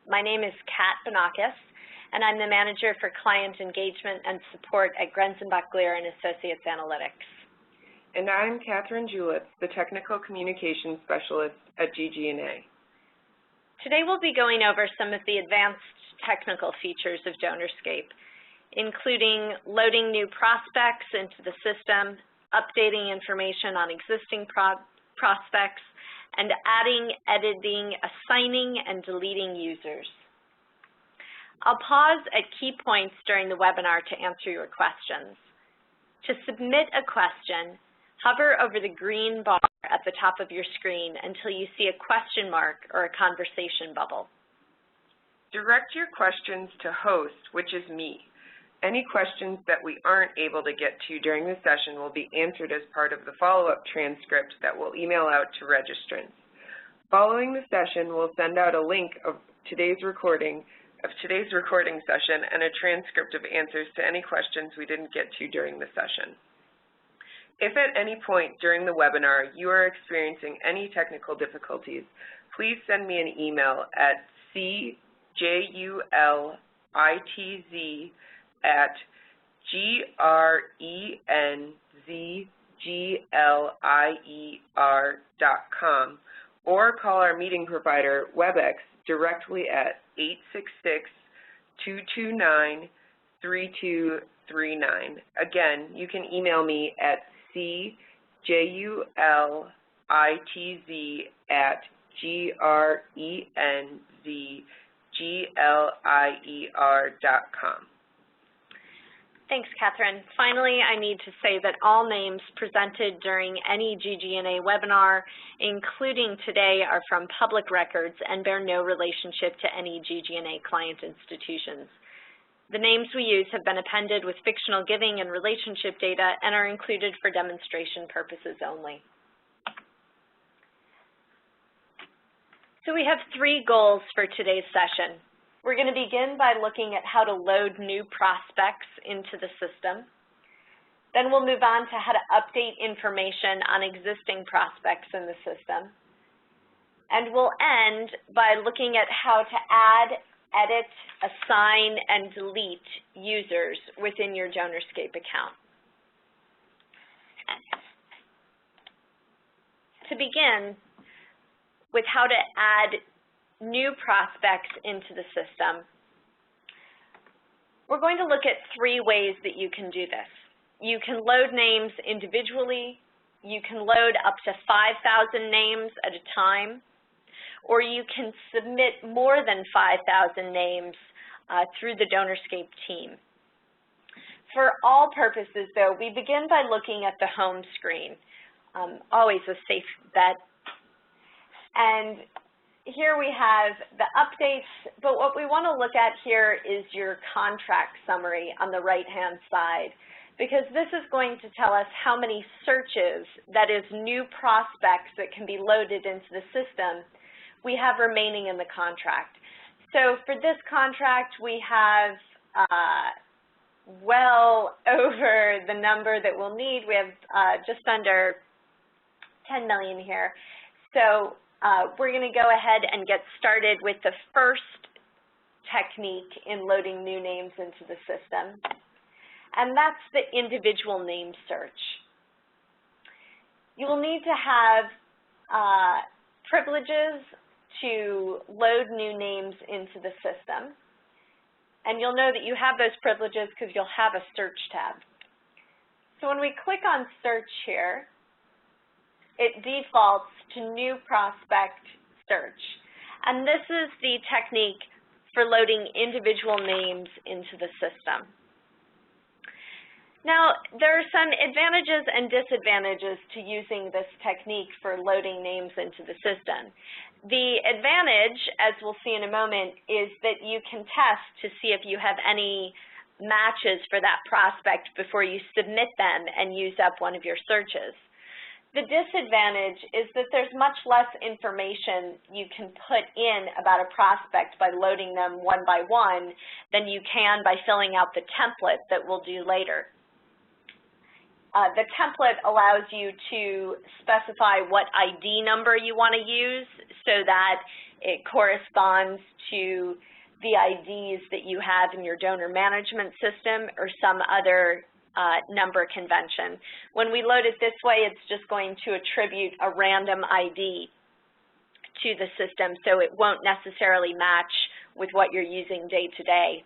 My name is Kat Banakis, and I'm the Manager for Client Engagement and Support at Grenzenbach Gleer and Associates Analytics. And I'm Catherine Julitz, the Technical Communications Specialist at GG&A. Today we'll be going over some of the advanced technical features of DonorScape, including loading new prospects into the system, updating information on existing prospects, and adding, editing, assigning, and deleting users. I'll pause at key points during the webinar to answer your questions. To submit a question, hover over the green bar at the top of your screen until you see a question mark or a conversation bubble. Direct your questions to host, which is me. Any questions that we aren't able to get to during the session will be answered as part of the follow-up transcript that we'll email out to registrants. Following the session, we'll send out a link of today's recording session and a transcript of answers to any questions we didn't get to during the session. If at any point during the webinar you are experiencing any technical difficulties, please send me an email at cjulitz@grenzglier.com or call our meeting provider, WebEx, directly at 866-229-3239. Again, you can email me at cjulitz@grenzglier.com. Thanks, Catherine. Finally, I need to say that all names presented during any GG&A webinar, including today, are from public records and bear no relationship to any GG&A client institutions. The names we use have been appended with fictional giving and relationship data and are included for demonstration purposes only. So we have 3 goals for today's session. We're going to begin by looking at how to load new prospects into the system. Then we'll move on to how to update information on existing prospects in the system. And we'll end by looking at how to add, edit, assign, and delete users within your DonorScape account. To begin with how to add new prospects into the system, we're going to look at 3 ways that you can do this. You can load names individually, you can load up to 5,000 names at a time, or you can submit more than 5,000 names through the DonorScape team. For all purposes, though, we begin by looking at the home screen, always a safe bet. And here we have the updates, but what we want to look at here is your contract summary on the right-hand side, because this is going to tell us how many searches, that is new prospects that can be loaded into the system, we have remaining in the contract. So for this contract, we have well over the number that we'll need. We have just under 10 million here. So we're going to go ahead and get started with the first technique in loading new names into the system, and that's the individual name search. You will need to have privileges to load new names into the system, and you'll know that you have those privileges because you'll have a search tab. So when we click on search here, it defaults to new prospect search. And this is the technique for loading individual names into the system. Now, there are some advantages and disadvantages to using this technique for loading names into the system. The advantage, as we'll see in a moment, is that you can test to see if you have any matches for that prospect before you submit them and use up one of your searches. The disadvantage is that there's much less information you can put in about a prospect by loading them one by one than you can by filling out the template that we'll do later. The template allows you to specify what ID number you want to use so that it corresponds to the IDs that you have in your donor management system or some other number convention. When we load it this way, it's just going to attribute a random ID to the system, so it won't necessarily match with what you're using day to day.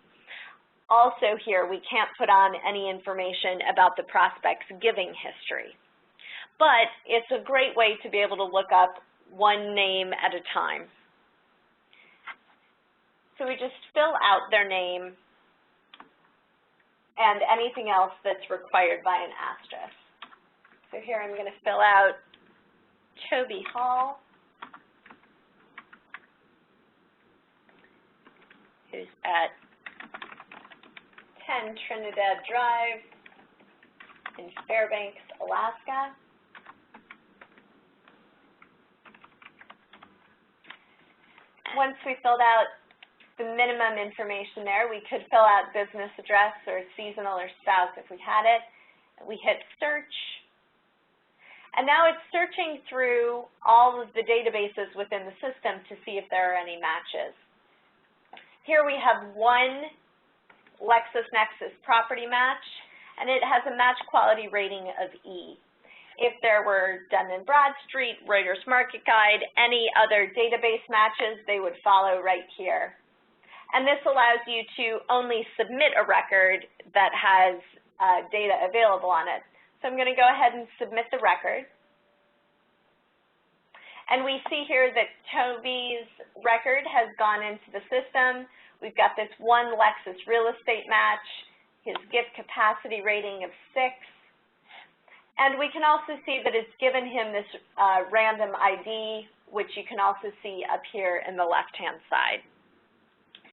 Also here, we can't put on any information about the prospect's giving history. But it's a great way to be able to look up one name at a time. So we just fill out their name and anything else that's required by an asterisk. So here I'm going to fill out Toby Hall, who's at 10 Trinidad Drive in Fairbanks, Alaska. Once we filled out the minimum information there, we could fill out business address or seasonal or spouse if we had it. We hit search. And now it's searching through all of the databases within the system to see if there are any matches. Here we have one LexisNexis property match, and it has a match quality rating of E. If there were Dun & Bradstreet, Reuters Market Guide, any other database matches, they would follow right here. And this allows you to only submit a record that has data available on it. So I'm going to go ahead and submit the record. And we see here that Toby's record has gone into the system. We've got this one Lexus real estate match, his gift capacity rating of 6. And we can also see that it's given him this random ID, which you can also see up here in the left-hand side.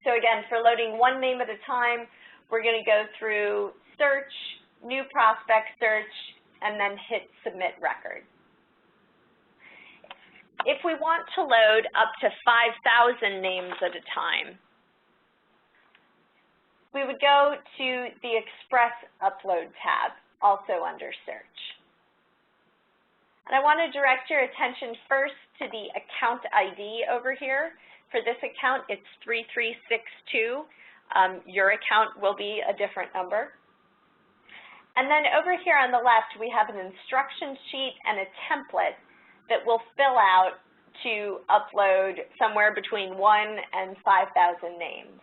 So again, for loading one name at a time, we're going to go through search, new prospect search, and then hit submit record. If we want to load up to 5,000 names at a time, we would go to the Express Upload tab, also under search. And I want to direct your attention first to the account ID over here. For this account, it's 3362. Your account will be a different number. And then over here on the left, we have an instruction sheet and a template that we'll fill out to upload somewhere between 1 and 5,000 names.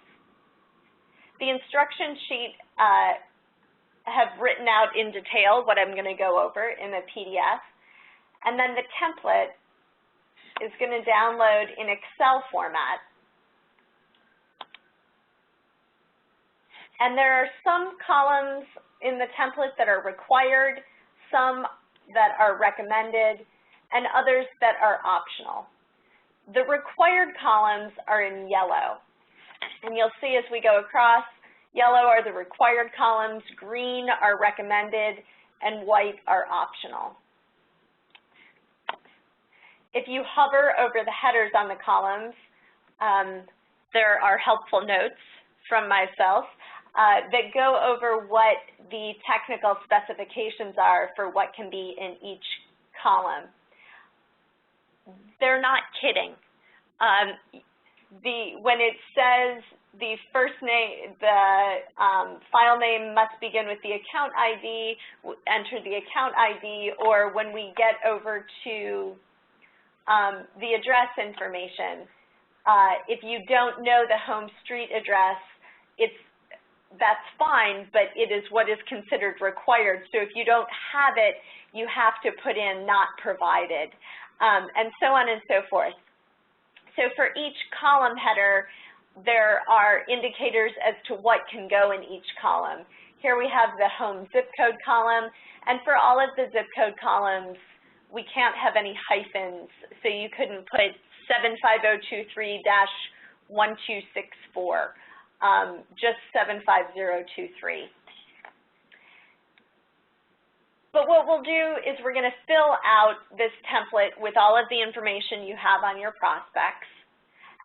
The instruction sheet have written out in detail what I'm going to go over in a PDF. And then the template is going to download in Excel format. And there are some columns in the template that are required, some that are recommended, and others that are optional. The required columns are in yellow. And you'll see as we go across, yellow are the required columns, green are recommended, and white are optional. If you hover over the headers on the columns, there are helpful notes from myself that go over what the technical specifications are for what can be in each column. They're not kidding. When it says the first name, the file name must begin with the account ID, enter the account ID, or when we get over to the address information, if you don't know the home street address, that's fine, but it is what is considered required. So if you don't have it, you have to put in not provided, and so on and so forth. So for each column header, there are indicators as to what can go in each column. Here we have the home zip code column, and for all of the zip code columns, we can't have any hyphens, so you couldn't put 75023-1264, just 75023. But what we'll do is we're going to fill out this template with all of the information you have on your prospects,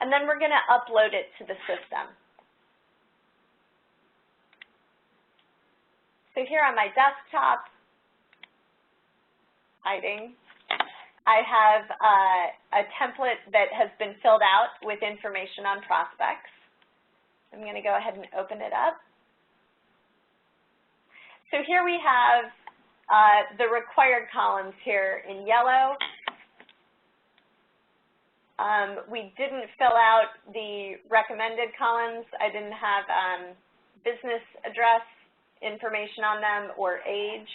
and then we're going to upload it to the system. So here on my desktop, hiding, I have a template that has been filled out with information on prospects. I'm going to go ahead and open it up. So here we have the required columns here in yellow. We didn't fill out the recommended columns. I didn't have business address information on them or age.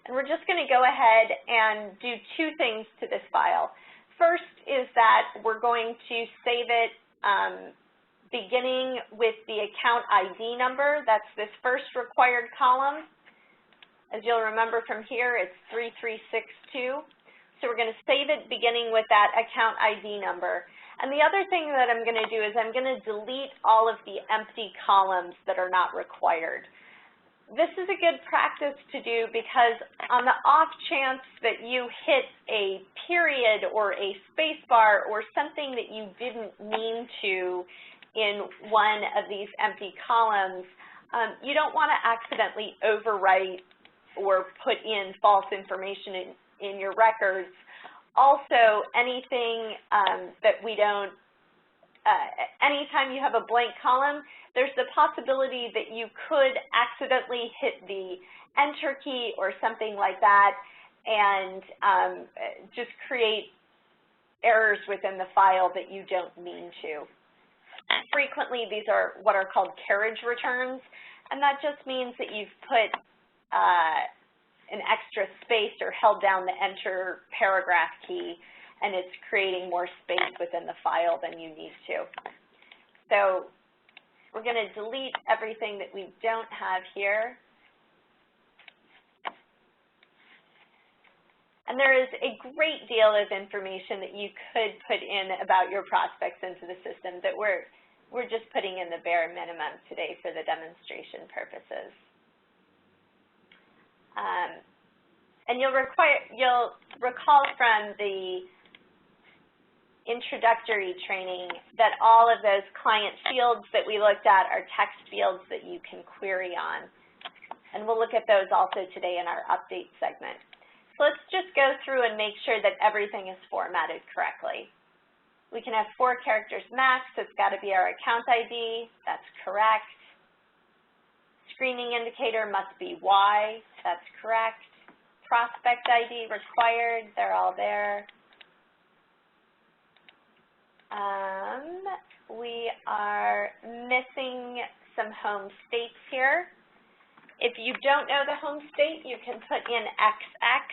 And we're just going to go ahead and do two things to this file. First is that we're going to save it beginning with the account ID number. That's this first required column. As you'll remember from here, it's 3362. So we're going to save it beginning with that account ID number. And the other thing that I'm going to do is I'm going to delete all of the empty columns that are not required. This is a good practice to do because on the off chance that you hit a period or a space bar or something that you didn't mean to in one of these empty columns, you don't want to accidentally overwrite or put in false information in your records. Also, anything that we don't, anytime you have a blank column, there's the possibility that you could accidentally hit the enter key or something like that and just create errors within the file that you don't mean to. Frequently, these are what are called carriage returns, and that just means that you've put an extra space or held down the enter paragraph key, and it's creating more space within the file than you need to. So we're going to delete everything that we don't have here. And there is a great deal of information that you could put in about your prospects into the system that we're just putting in the bare minimum today for the demonstration purposes. And you'll recall from the introductory training that all of those client fields that we looked at are text fields that you can query on. And we'll look at those also today in our update segment. So let's just go through and make sure that everything is formatted correctly. We can have 4 characters max. It's got to be our account ID. That's correct. Screening indicator must be Y. That's correct. Prospect ID required. They're all there. We are missing some home states here. If you don't know the home state, you can put in XX,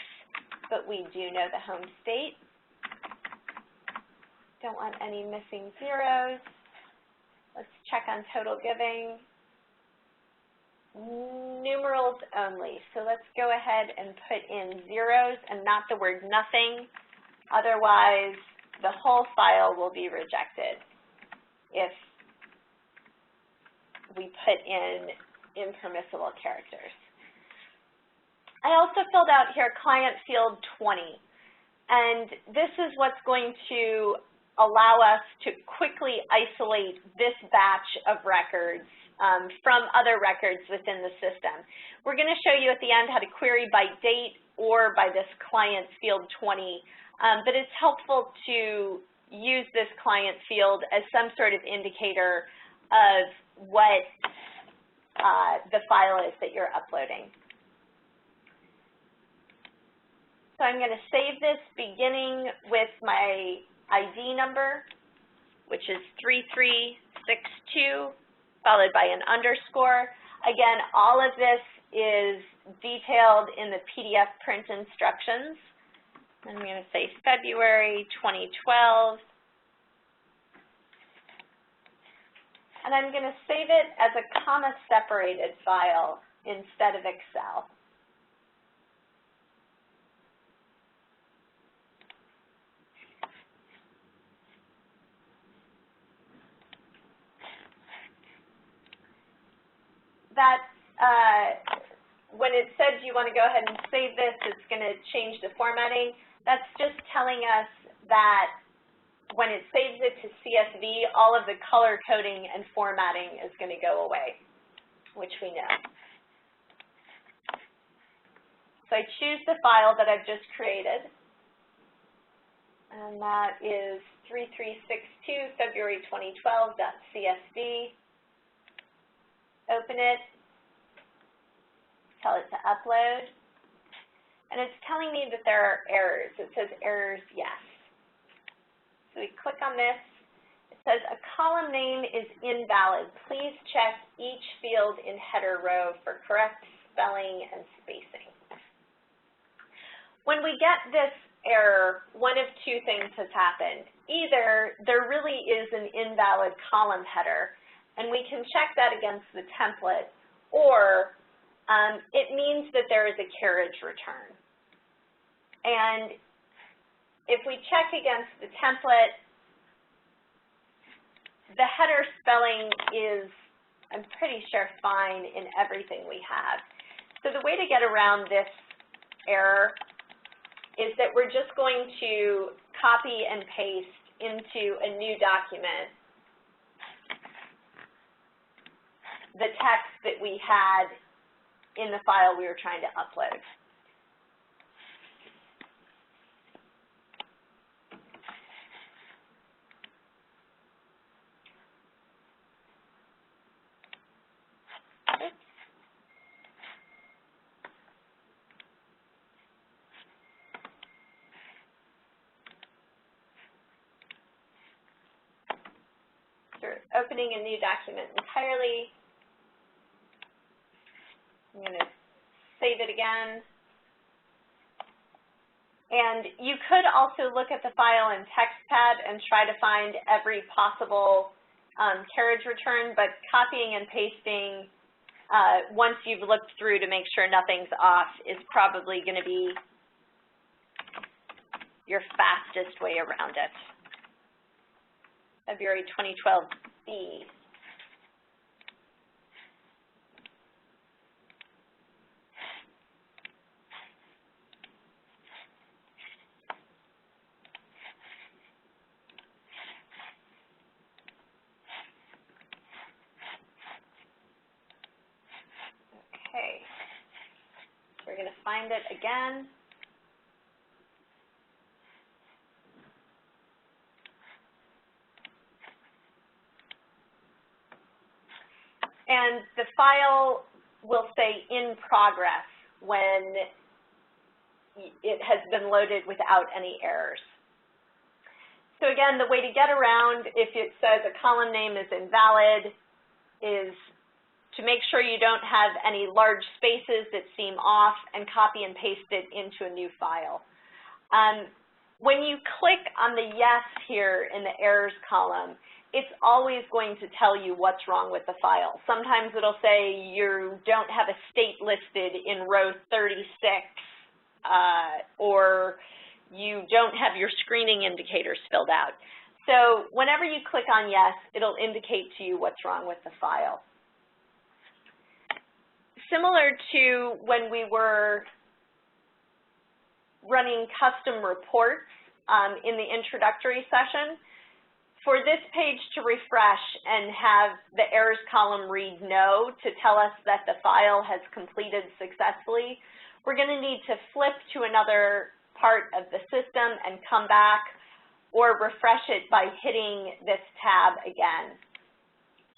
but we do know the home state. Don't want any missing zeros. Let's check on total giving. Numerals only. So let's go ahead and put in zeros and not the word nothing. Otherwise, the whole file will be rejected if we put in impermissible characters. I also filled out here client field 20. And this is what's going to allow us to quickly isolate this batch of records from other records within the system. We're going to show you at the end how to query by date or by this client field 20, but it's helpful to use this client field as some sort of indicator of what the file is that you're uploading. So I'm going to save this beginning with my ID number, which is 3362, followed by an underscore. Again, all of this is detailed in the PDF print instructions. I'm going to say February 2012. And I'm going to save it as a comma-separated file instead of Excel. When it says you want to go ahead and save this, it's going to change the formatting. That's just telling us that when it saves it to CSV, all of the color coding and formatting is going to go away, which we know. So I choose the file that I've just created. and that is 3362 February 2012.csv. Open it, tell it to upload, and it's telling me that there are errors. It says errors, yes. So we click on this. It says a column name is invalid. Please check each field in header row for correct spelling and spacing. When we get this error, one of two things has happened. Either there really is an invalid column header, and we can check that against the template, or it means that there is a carriage return. And if we check against the template, the header spelling is, I'm pretty sure, fine in everything we have. So the way to get around this error is that we're just going to copy and paste into a new document the text that we had in the file we were trying to upload. So opening a new document entirely. I'm going to save it again. And you could also look at the file in TextPad and try to find every possible carriage return, but copying and pasting once you've looked through to make sure nothing's off is probably going to be your fastest way around it. February 2012B. Okay, so we're going to find it again. And the file will say in progress when it has been loaded without any errors. So again, the way to get around if it says a column name is invalid is to make sure you don't have any large spaces that seem off and copy and paste it into a new file. When you click on the yes here in the errors column, it's always going to tell you what's wrong with the file. Sometimes it'll say you don't have a state listed in row 36, or you don't have your screening indicators filled out. So whenever you click on yes, it'll indicate to you what's wrong with the file. Similar to when we were running custom reports in the introductory session, for this page to refresh and have the errors column read no to tell us that the file has completed successfully, we're going to need to flip to another part of the system and come back or refresh it by hitting this tab again.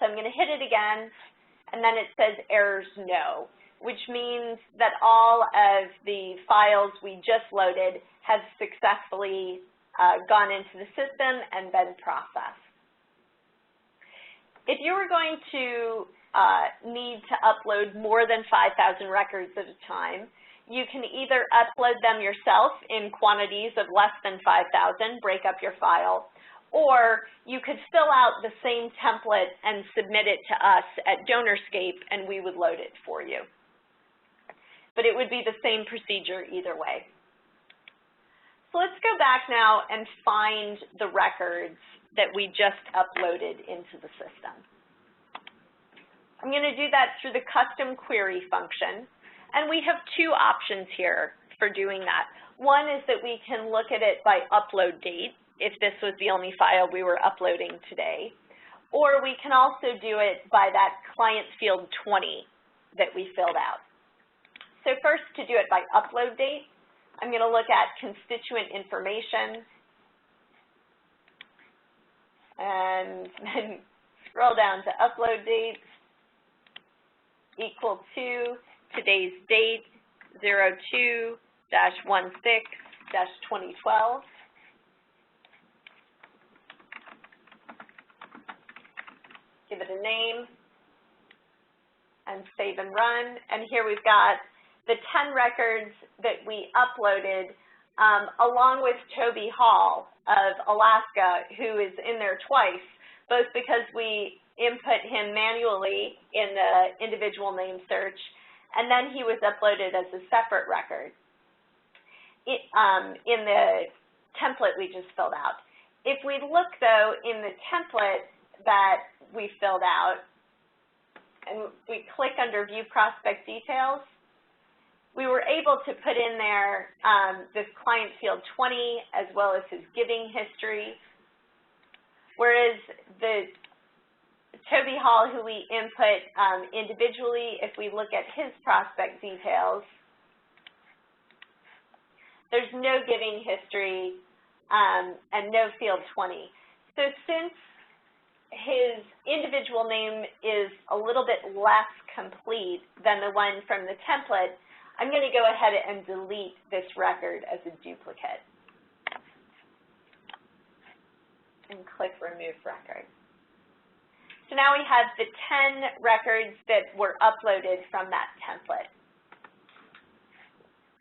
So I'm going to hit it again, and then it says errors no, which means that all of the files we just loaded have successfully gone into the system and been processed. If you were going to need to upload more than 5,000 records at a time, you can either upload them yourself in quantities of less than 5,000, break up your file, or you could fill out the same template and submit it to us at DonorScape and we would load it for you. But it would be the same procedure either way. So let's go back now and find the records that we just uploaded into the system. I'm going to do that through the custom query function, and we have two options here for doing that. One is that we can look at it by upload date, if this was the only file we were uploading today, or we can also do it by that client field 20 that we filled out. So first, to do it by upload date, I'm going to look at constituent information, and then scroll down to upload dates, equal to today's date, 02-16-2012. Give it a name, and save and run. And here we've got the 10 records that we uploaded, along with Toby Hall of Alaska, who is in there twice, both because we input him manually in the individual name search, and then he was uploaded as a separate record in the template we just filled out. If we look, though, in the template that we filled out, and we click under View Prospect Details, we were able to put in there this client field 20 as well as his giving history, whereas the Toby Hall, who we input individually, if we look at his prospect details, there's no giving history and no field 20. So since his individual name is a little bit less complete than the one from the template, I'm going to go ahead and delete this record as a duplicate and click Remove Record. So now we have the 10 records that were uploaded from that template.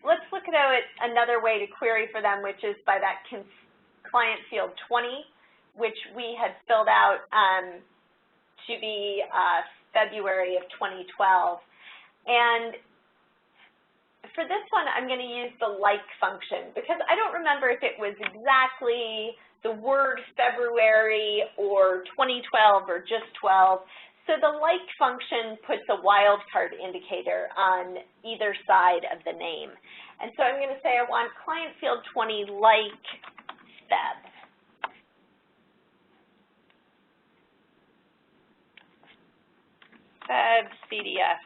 Let's look at another way to query for them, which is by that client field 20, which we had filled out to be February of 2012. And for this one, I'm going to use the like function, because I don't remember if it was exactly the word February or 2012 or just 12. So the like function puts a wildcard indicator on either side of the name. And so I'm going to say I want client field 20 like Feb. Feb CDF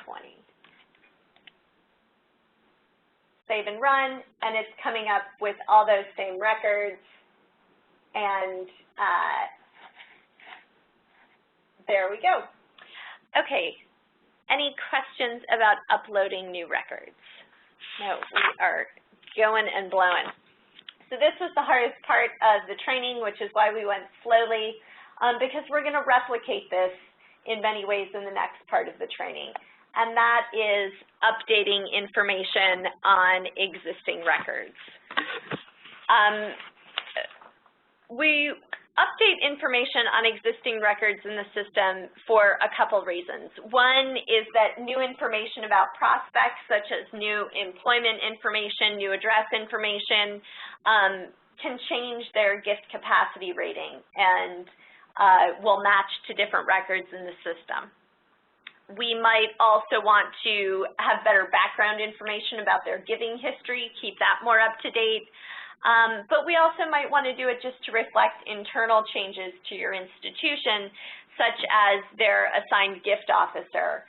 20. Save and run, and it's coming up with all those same records. And there we go. Okay, any questions about uploading new records? No, we are going and blowing. So this was the hardest part of the training, which is why we went slowly, because we're going to replicate this in many ways in the next part of the training, and that is updating information on existing records. We update information on existing records in the system for a couple reasons. One is that new information about prospects, such as new employment information, new address information, can change their gift capacity rating and will match to different records in the system. We might also want to have better background information about their giving history, keep that more up to date. But we also might want to do it just to reflect internal changes to your institution, such as their assigned gift officer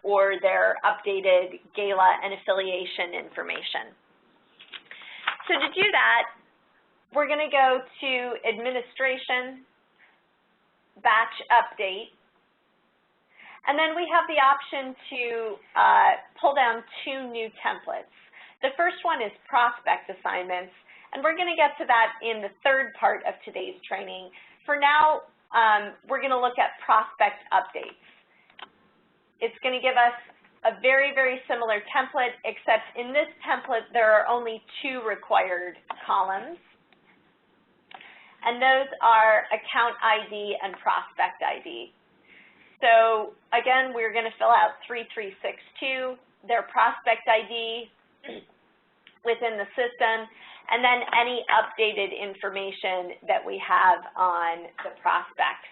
or their updated gala and affiliation information. So to do that, we're going to go to Administration, Batch Update, and then we have the option to pull down two new templates. The first one is prospect assignments, and we're going to get to that in the third part of today's training. For now, we're going to look at prospect updates. It's going to give us a very, very similar template, except in this template, there are only two required columns, and those are account ID and prospect ID. So again, we're going to fill out 3362, their prospect ID within the system, and then any updated information that we have on the prospects.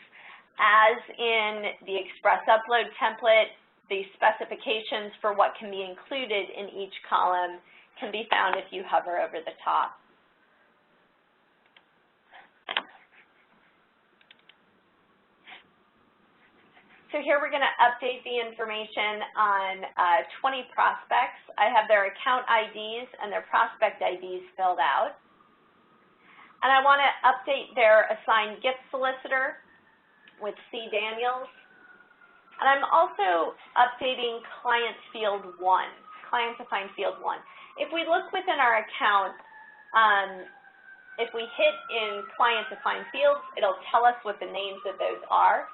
As in the Express Upload template, the specifications for what can be included in each column can be found if you hover over the top. So here we're going to update the information on 20 prospects. I have their account IDs and their prospect IDs filled out. and I want to update their assigned gift solicitor with C. Daniels. And I'm also updating client field 1, client assigned field 1. If we look within our account, if we hit in client assigned fields, it'll tell us what the names of those are.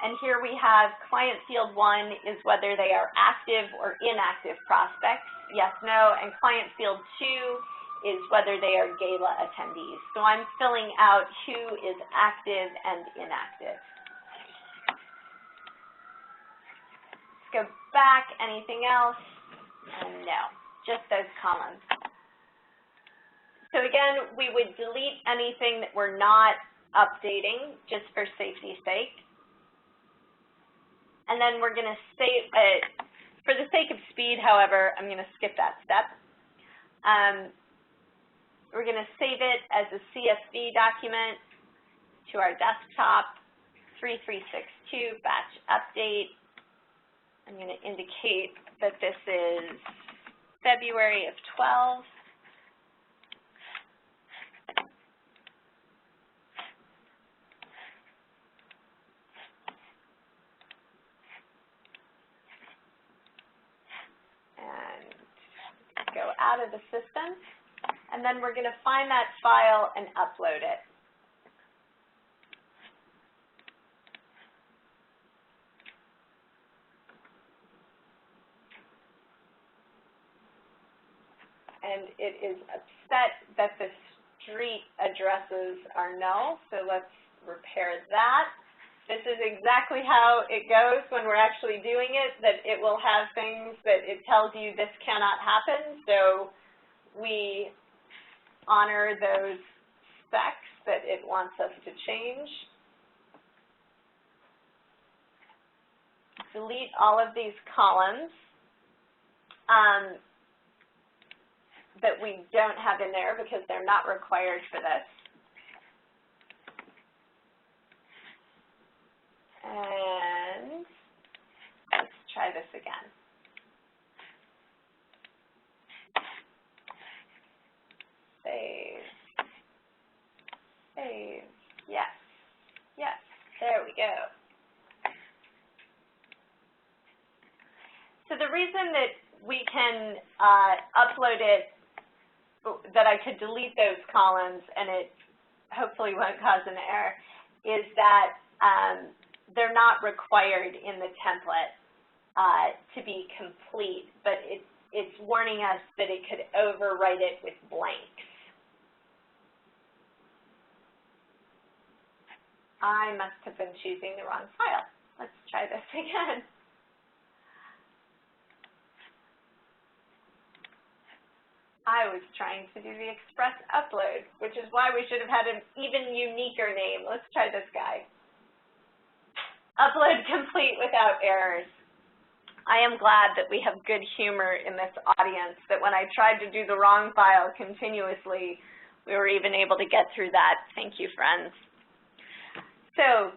And here we have client field 1 is whether they are active or inactive prospects, yes, no, and client field 2 is whether they are gala attendees. So I'm filling out who is active and inactive. Let's go back, anything else? And no, just those columns. So again, we would delete anything that we're not updating just for safety's sake. And then we're going to save it. For the sake of speed, however, I'm going to skip that step. We're going to save it as a CSV document to our desktop, 3362 batch update. I'm going to indicate that this is February of 12. Go out of the system, and then we're going to find that file and upload it. And it is upset that the street addresses are null, so let's repair that. This is exactly how it goes when we're actually doing it, that it will have things that it tells you this cannot happen, so we honor those specs that it wants us to change. Delete all of these columns that we don't have in there because they're not required for this. And let's try this again. Save. Save. Yes. Yes. There we go. So the reason that we can upload it, that I could delete those columns and it hopefully won't cause an error, is that they're not required in the template to be complete, but it's warning us that it could overwrite it with blanks. I must have been choosing the wrong file. Let's try this again. I was trying to do the express upload, which is why we should have had an even uniquer name. Let's try this guy. Upload complete without errors. I am glad that we have good humor in this audience, that when I tried to do the wrong file continuously, we were even able to get through that. Thank you, friends. So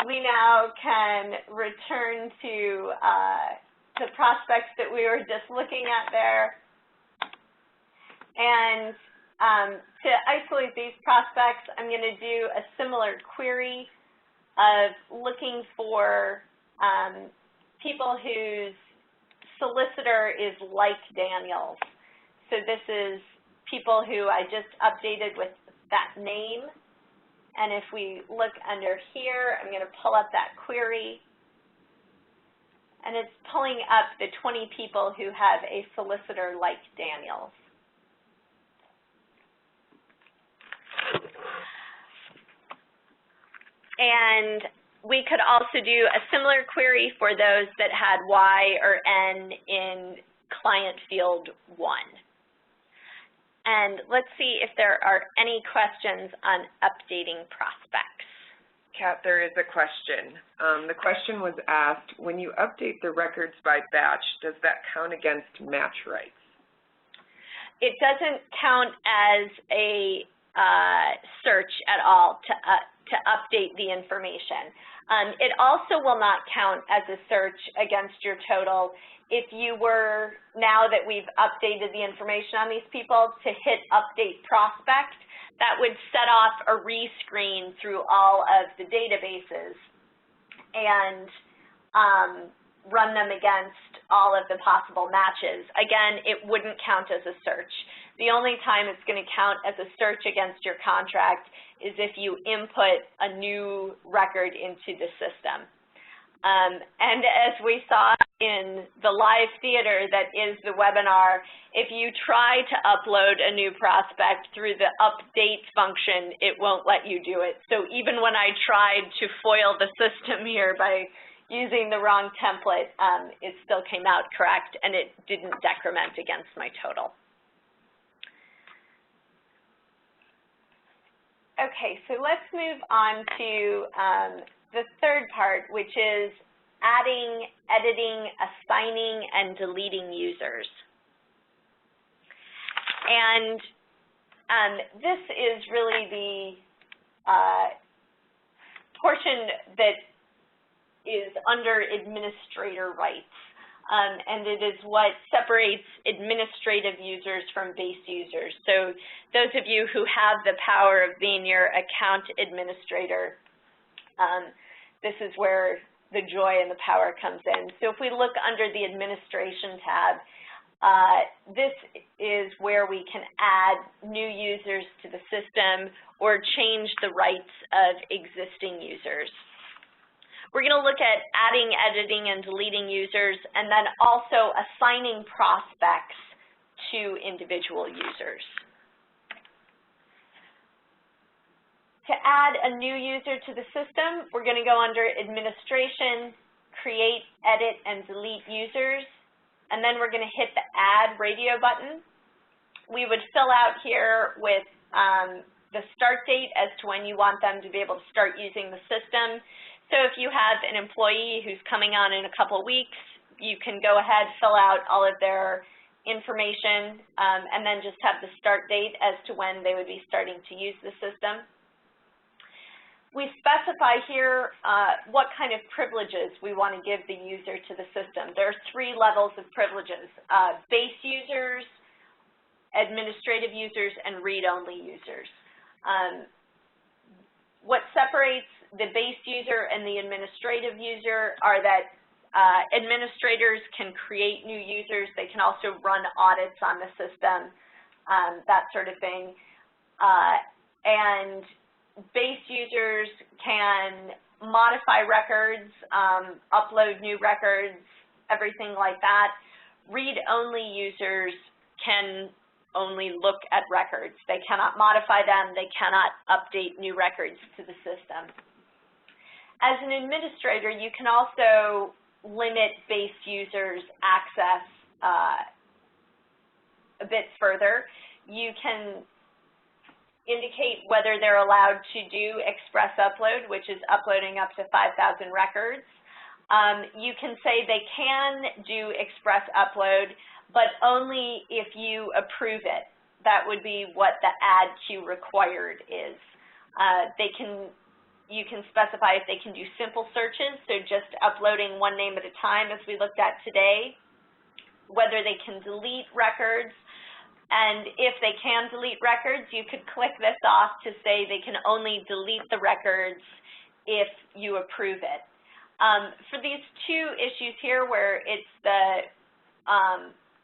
we now can return to the prospects that we were just looking at there. And to isolate these prospects, I'm going to do a similar query of looking for people whose solicitor is like Daniels. So this is people who I just updated with that name. And if we look under here, I'm going to pull up that query. And it's pulling up the 20 people who have a solicitor like Daniels. And we could also do a similar query for those that had Y or N in client field 1. And let's see if there are any questions on updating prospects. Kat, there is a question. The question was asked, when you update the records by batch, does that count against match rights? It doesn't count as a search at all to update the information. It also will not count as a search against your total if you were, now that we've updated the information on these people, to hit update prospect. that would set off a rescreen through all of the databases and run them against all of the possible matches. Again, it wouldn't count as a search. The only time it's going to count as a search against your contract is if you input a new record into the system. And as we saw in the live theater that is the webinar, if you try to upload a new prospect through the update function, it won't let you do it. So even when I tried to foil the system here by using the wrong template, it still came out correct and it didn't decrement against my total. Okay, so let's move on to the third part, which is adding, editing, assigning, and deleting users. And this is really the portion that is under administrator rights. And it is what separates administrative users from base users. So those of you who have the power of being your account administrator, this is where the joy and the power comes in. So if we look under the administration tab, this is where we can add new users to the system or change the rights of existing users. We're going to look at adding, editing, and deleting users, and then also assigning prospects to individual users. To add a new user to the system, we're going to go under Administration, Create, Edit, and Delete Users, and then we're going to hit the Add Radio button. We would fill out here with the start date as to when you want them to be able to start using the system. So if you have an employee who's coming on in a couple weeks, you can go ahead, fill out all of their information, and then just have the start date as to when they would be starting to use the system. We specify here what kind of privileges we want to give the user to the system. There are 3 levels of privileges: base users, administrative users, and read-only users. What separates the base user and the administrative user are that administrators can create new users. They can also run audits on the system, that sort of thing. And base users can modify records, upload new records, everything like that. Read-only users can only look at records. They cannot modify them. They cannot update new records to the system. As an administrator, you can also limit base users' access a bit further. You can indicate whether they're allowed to do express upload, which is uploading up to 5,000 records. You can say they can do express upload, but only if you approve it. That would be what the add queue required is. You can specify if they can do simple searches, so just uploading one name at a time, as we looked at today, whether they can delete records, and if they can delete records, you could click this off to say they can only delete the records if you approve it. For these 2 issues here where it's the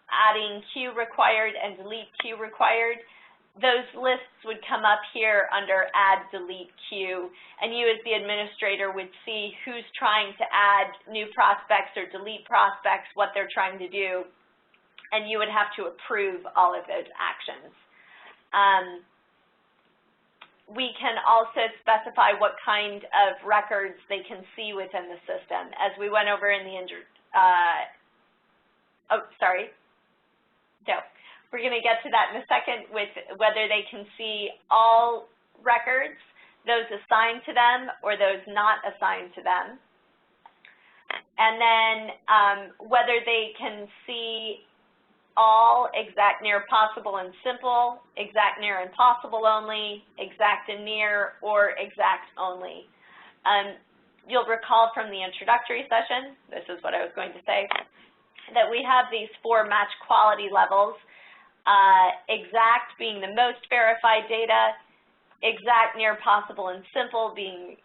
adding queue required and delete queue required, those lists would come up here under Add, Delete Queue, and you as the administrator would see who's trying to add new prospects or delete prospects, what they're trying to do, and you would have to approve all of those actions. We can also specify what kind of records they can see within the system. As we went over in the we're going to get to that in a second with whether they can see all records, those assigned to them or those not assigned to them. And then whether they can see all exact, near, possible, and simple, exact, near, and possible only, exact and near, or exact only. You'll recall from the introductory session, this is what I was going to say, that we have these 4 match quality levels, exact being the most verified data, exact, near, possible, and simple being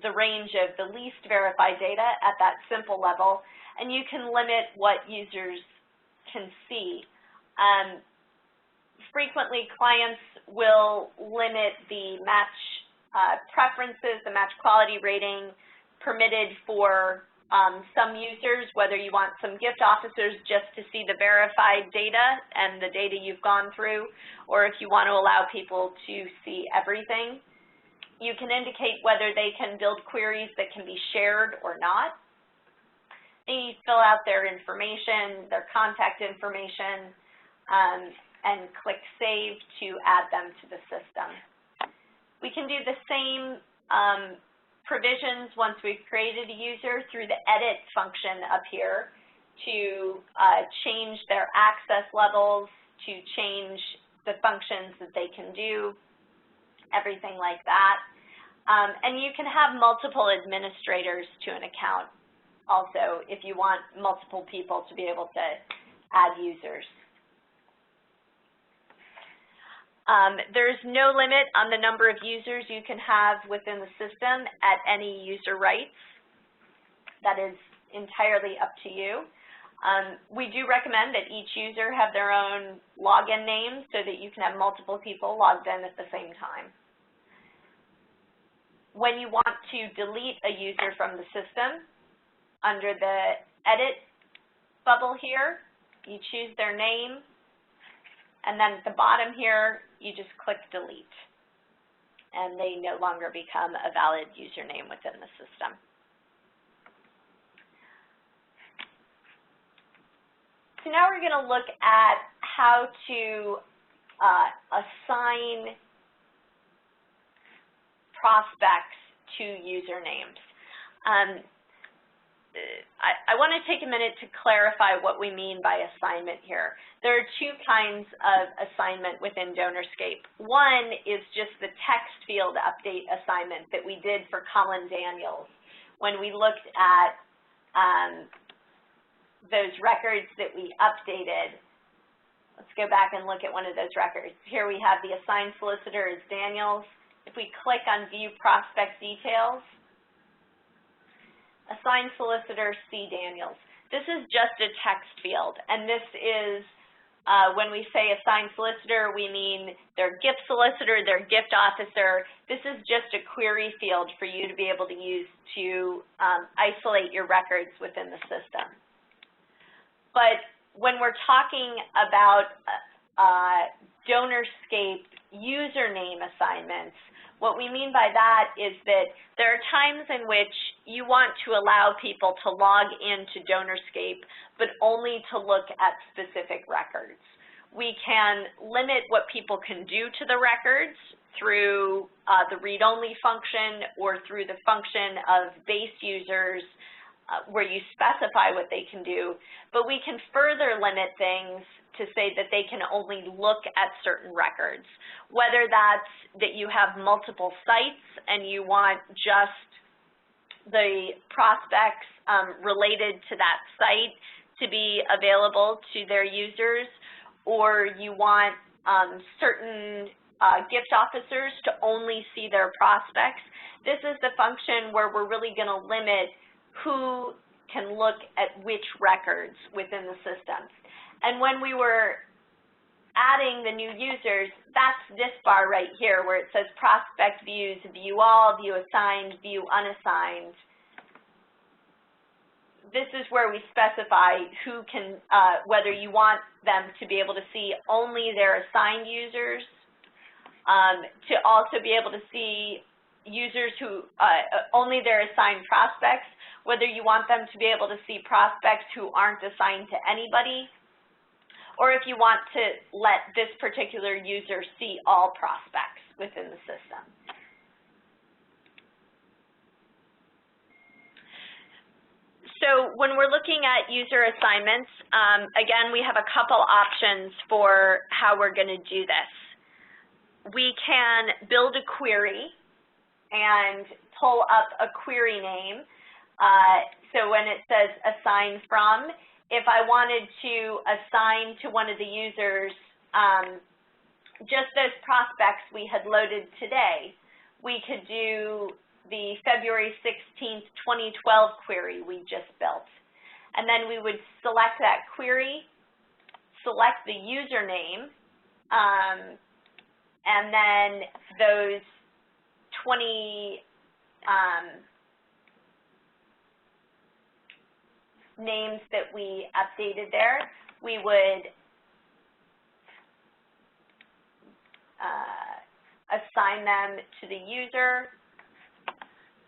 the range of the least verified data at that simple level, and you can limit what users can see. Frequently, clients will limit the match preferences, the match quality rating permitted for some users, whether you want some gift officers just to see the verified data and the data you've gone through, or if you want to allow people to see everything. You can indicate whether they can build queries that can be shared or not. And you fill out their information, their contact information, and click Save to add them to the system. We can do the same provisions once we've created a user through the Edit function up here to change their access levels, to change the functions that they can do, everything like that. And you can have multiple administrators to an account also if you want multiple people to be able to add users. There's no limit on the number of users you can have within the system at any user rights. That is entirely up to you. We do recommend that each user have their own login name so that you can have multiple people logged in at the same time. When you want to delete a user from the system, under the Edit bubble here, you choose their name, and then at the bottom here, you just click Delete, and they no longer become a valid username within the system. So now we're going to look at how to assign prospects to usernames. I want to take a minute to clarify what we mean by assignment here. There are two kinds of assignment within DonorScape. One is just the text field update assignment that we did for Colin Daniels when we looked at those records that we updated. Let's go back and look at one of those records. Here we have the assigned solicitor is Daniels. If we click on View Prospect Details, assigned solicitor C. Daniels. This is just a text field, and this is, when we say assigned solicitor, we mean their gift solicitor, their gift officer. This is just a query field for you to be able to use to isolate your records within the system. But when we're talking about DonorScape username assignments, what we mean by that is that there are times in which you want to allow people to log into DonorScape, but only to look at specific records. We can limit what people can do to the records through the read-only function or through the function of base users where you specify what they can do, but we can further limit things to say that they can only look at certain records, whether that's that you have multiple sites and you want just the prospects related to that site to be available to their users, or you want certain gift officers to only see their prospects. This is the function where we're really going to limit who can look at which records within the system. And when we were adding the new users, that's this bar right here where it says prospect views, view all, view assigned, view unassigned. This is where we specify who can, whether you want them to be able to see only their assigned users, to also be able to see users who, only their assigned prospects, whether you want them to be able to see prospects who aren't assigned to anybody, or if you want to let this particular user see all prospects within the system. So when we're looking at user assignments, again, we have a couple options for how we're going to do this. We can build a query and pull up a query name. So when it says assign from, if I wanted to assign to one of the users just those prospects we had loaded today, we could do the February 16th, 2012 query we just built. And then we would select that query, select the username, and then those 20 names that we updated there, we would assign them to the user,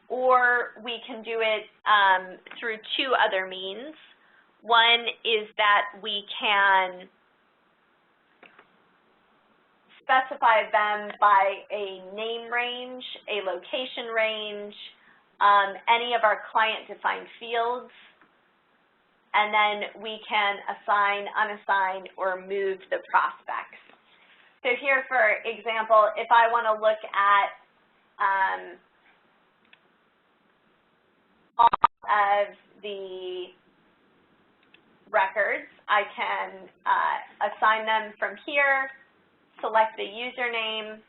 or we can do it through two other means. One is that we can specify them by a name range, a location range, any of our client-defined fields, and then we can assign, unassign, or move the prospects. So here, for example, if I want to look at all of the records, I can assign them from here, select the username,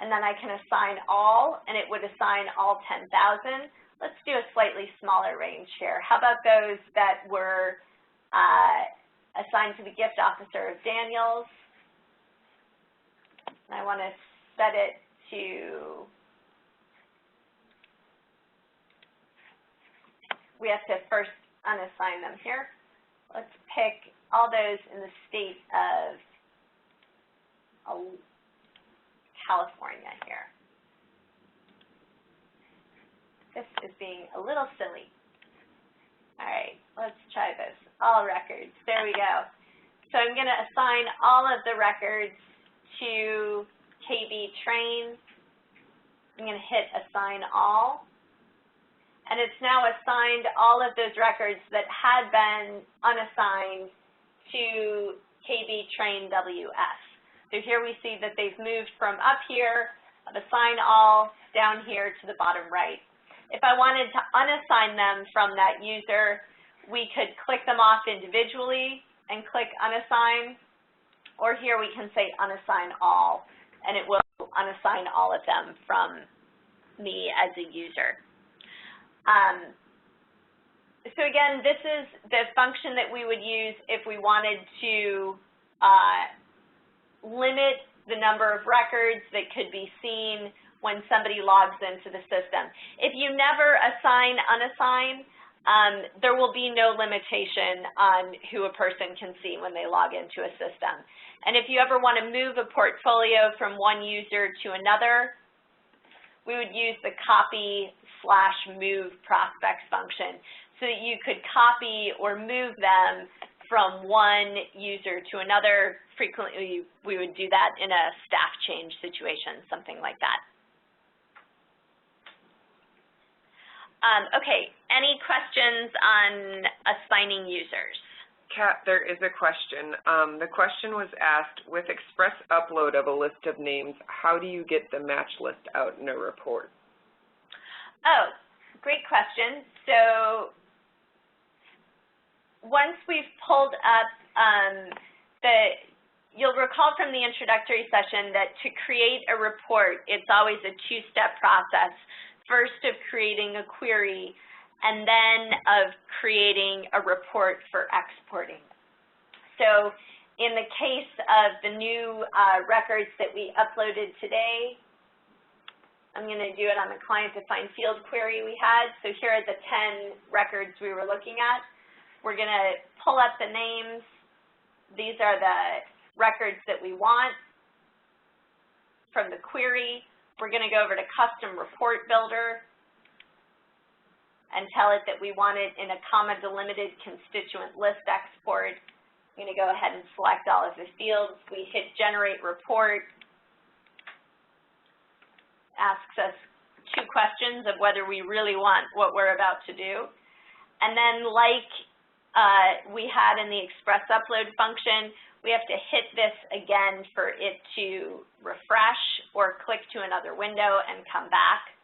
and then I can assign all, and it would assign all 10,000. Let's do a slightly smaller range here. How about those that were assigned to the gift officer of Daniels? And I want to set it to, we have to first unassign them here. Let's pick all those in the state of California here. This is being a little silly. All right, let's try this. All records, there we go. So I'm going to assign all of the records to KB Train. I'm going to hit Assign All. And it's now assigned all of those records that had been unassigned to KB Train WS. So here we see that they've moved from up here of Assign All down here to the bottom right. If I wanted to unassign them from that user, we could click them off individually and click Unassign, or here we can say Unassign All, and it will unassign all of them from me as a user. So again, this is the function that we would use if we wanted to limit the number of records that could be seen when somebody logs into the system. If you never assign, unassign, there will be no limitation on who a person can see when they log into a system. And if you ever want to move a portfolio from one user to another, we would use the copy/move prospects function so that you could copy or move them from one user to another. Frequently, we would do that in a staff change situation, something like that. Okay, any questions on assigning users? Kat, there is a question. The question was asked, with express upload of a list of names, how do you get the match list out in a report? Oh, great question. So once we've pulled up you'll recall from the introductory session that to create a report, it's always a two-step process. First of creating a query, and then of creating a report for exporting. So in the case of the new records that we uploaded today, I'm going to do it on the client-defined field query we had. So here are the 10 records we were looking at. We're going to pull up the names. These are the records that we want from the query. We're going to go over to Custom Report Builder and tell it that we want it in a comma-delimited constituent list export. I'm going to go ahead and select all of the fields. We hit Generate Report. Asks us two questions of whether we really want what we're about to do. And then, like we had in the Express Upload function, we have to hit this again for it to refresh or click to another window and come back.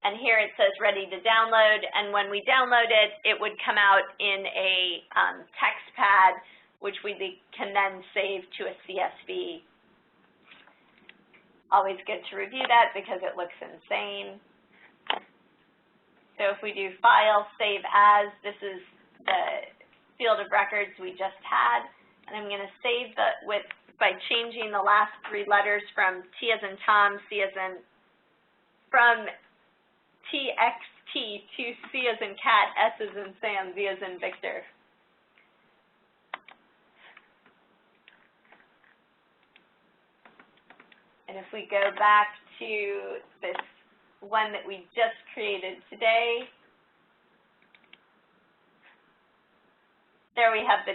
And here it says ready to download, and when we download it, it would come out in a text pad which we can then save to a CSV. Always good to review that because it looks insane. So if we do File, Save As, this is the field of records we just had, and I'm going to save by changing the last 3 letters from T as in Tom, from TXT to C as in cat, S as in Sam, V as in Victor. And if we go back to this one that we just created today, there we have the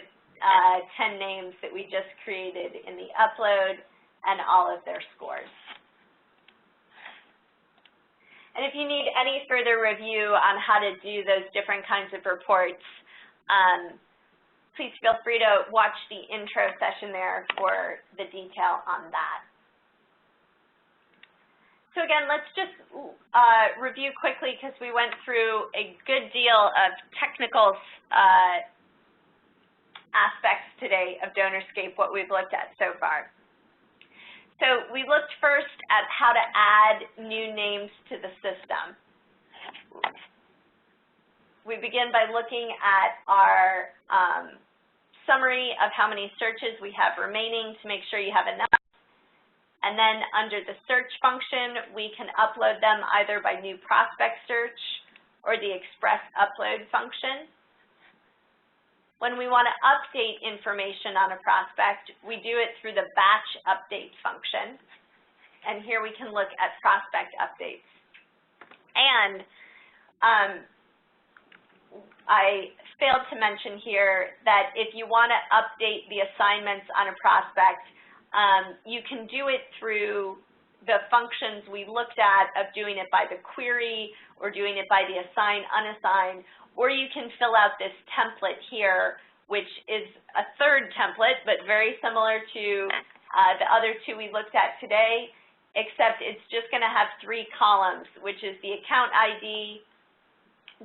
10 names that we just created in the upload and all of their scores. And if you need any further review on how to do those different kinds of reports, please feel free to watch the intro session there for the detail on that. So again, let's just review quickly because we went through a good deal of technical aspects today of DonorScape, what we've looked at so far. So we looked first at how to add new names to the system. We begin by looking at our summary of how many searches we have remaining to make sure you have enough. And then under the search function, we can upload them either by new prospect search or the express upload function. When we want to update information on a prospect, we do it through the batch update function. And here we can look at prospect updates. And I failed to mention here that if you want to update the assignments on a prospect, you can do it through the functions we looked at of doing it by the query or doing it by the assign, unassigned, or you can fill out this template here, which is a third template, but very similar to the other 2 we looked at today, except it's just going to have 3 columns, which is the account ID,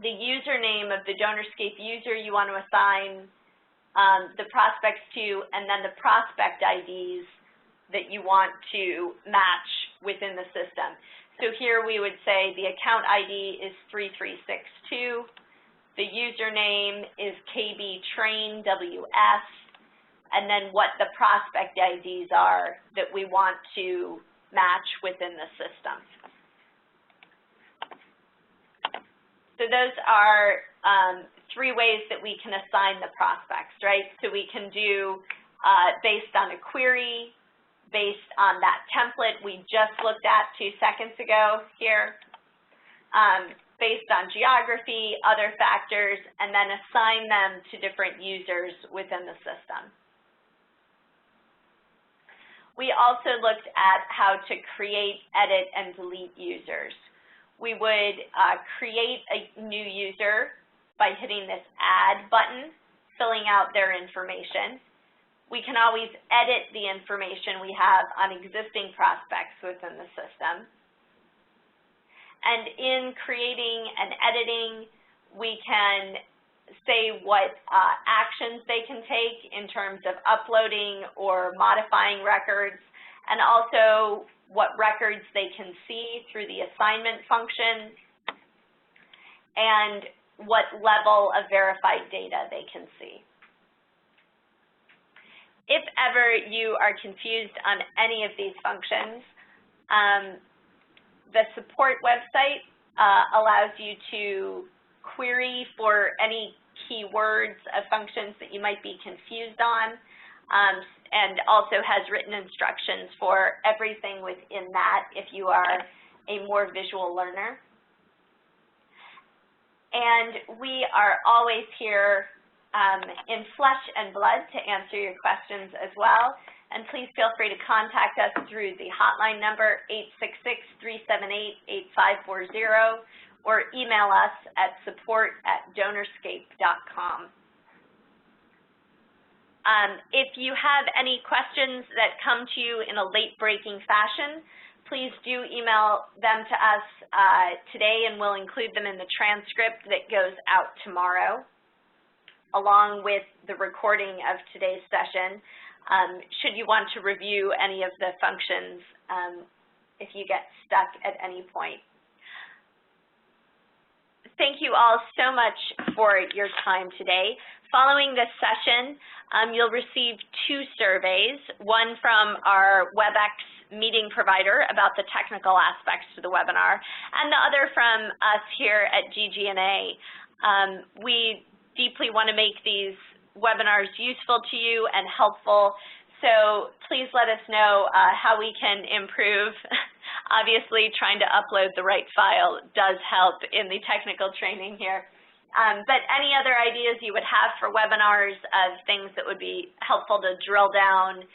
the username of the DonorScape user you want to assign the prospects to, and then the prospect IDs that you want to match within the system. So here we would say the account ID is 3362, the username is KBTrainWS, and then what the prospect IDs are that we want to match within the system. So those are 3 ways that we can assign the prospects, right? So we can do based on a query, based on that template we just looked at 2 seconds ago here, based on geography, other factors, and then assign them to different users within the system. We also looked at how to create, edit, and delete users. We would create a new user by hitting this Add button, filling out their information. We can always edit the information we have on existing prospects within the system. And in creating and editing, we can say what actions they can take in terms of uploading or modifying records, and also what records they can see through the assignment function, and what level of verified data they can see. If ever you are confused on any of these functions, the support website allows you to query for any keywords of functions that you might be confused on, and also has written instructions for everything within that if you are a more visual learner. And we are always here in flesh and blood to answer your questions as well. And please feel free to contact us through the hotline number 866-378-8540 or email us at support@donorscape.com. If you have any questions that come to you in a late-breaking fashion, please do email them to us today, and we'll include them in the transcript that goes out tomorrow. along with the recording of today's session, should you want to review any of the functions if you get stuck at any point. Thank you all so much for your time today. Following this session, you'll receive 2 surveys, one from our WebEx meeting provider about the technical aspects to the webinar, and the other from us here at GG&A. We deeply want to make these webinars useful to you and helpful, so please let us know how we can improve. Obviously, trying to upload the right file does help in the technical training here. But any other ideas you would have for webinars of things that would be helpful to drill down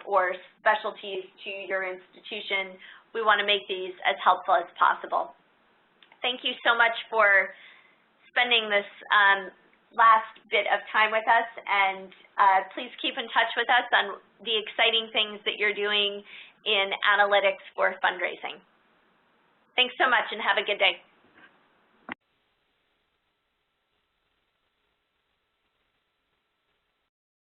or specialties to your institution, we want to make these as helpful as possible. Thank you so much for spending this last bit of time with us, and please keep in touch with us on the exciting things that you're doing in analytics for fundraising. Thanks so much and have a good day.